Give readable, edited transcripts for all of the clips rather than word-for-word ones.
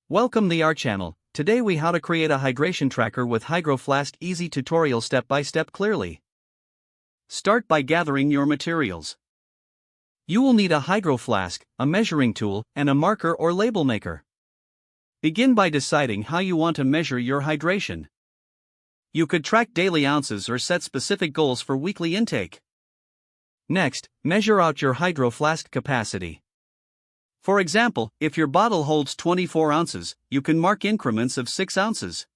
Welcome to our channel. Today we how to create a hydration tracker with Hydro Flask. Easy tutorial step by step clearly. Start by gathering your materials. You will need a Hydro Flask, a measuring tool, and a marker or label maker. Begin by deciding how you want to measure your hydration. You could track daily ounces or set specific goals for weekly intake. Next, measure out your Hydro Flask capacity. For example, if your bottle holds 24 ounces, you can mark increments of 6 ounces.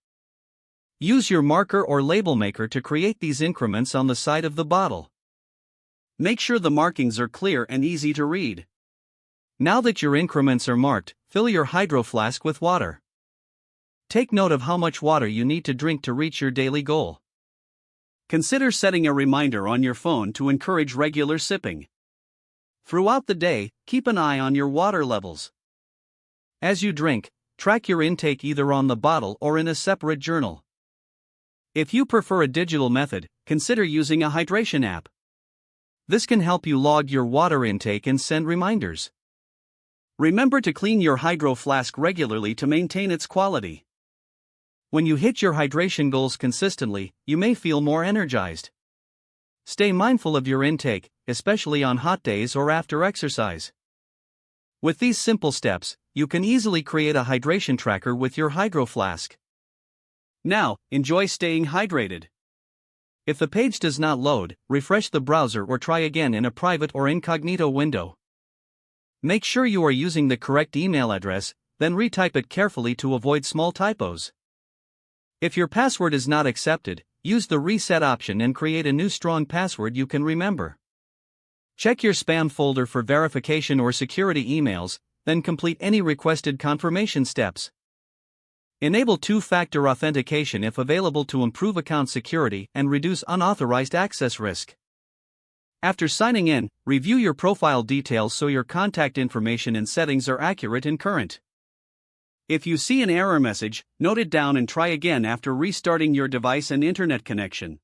Use your marker or label maker to create these increments on the side of the bottle. Make sure the markings are clear and easy to read. Now that your increments are marked, fill your Hydro Flask with water. Take note of how much water you need to drink to reach your daily goal. Consider setting a reminder on your phone to encourage regular sipping. Throughout the day, keep an eye on your water levels. As you drink, track your intake either on the bottle or in a separate journal. If you prefer a digital method, consider using a hydration app. This can help you log your water intake and send reminders. Remember to clean your Hydro Flask regularly to maintain its quality. When you hit your hydration goals consistently, you may feel more energized. Stay mindful of your intake, especially on hot days or after exercise. With these simple steps, you can easily create a hydration tracker with your Hydro Flask. Now, enjoy staying hydrated. If the page does not load, refresh the browser or try again in a private or incognito window. Make sure you are using the correct email address, then retype it carefully to avoid small typos. If your password is not accepted, use the reset option and create a new strong password you can remember. Check your spam folder for verification or security emails, then complete any requested confirmation steps. Enable two-factor authentication if available to improve account security and reduce unauthorized access risk. After signing in, review your profile details so your contact information and settings are accurate and current. If you see an error message, note it down and try again after restarting your device and internet connection.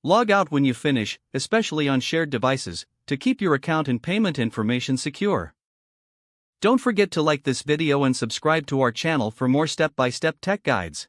Log out when you finish, especially on shared devices, to keep your account and payment information secure. Don't forget to like this video and subscribe to our channel for more step-by-step tech guides.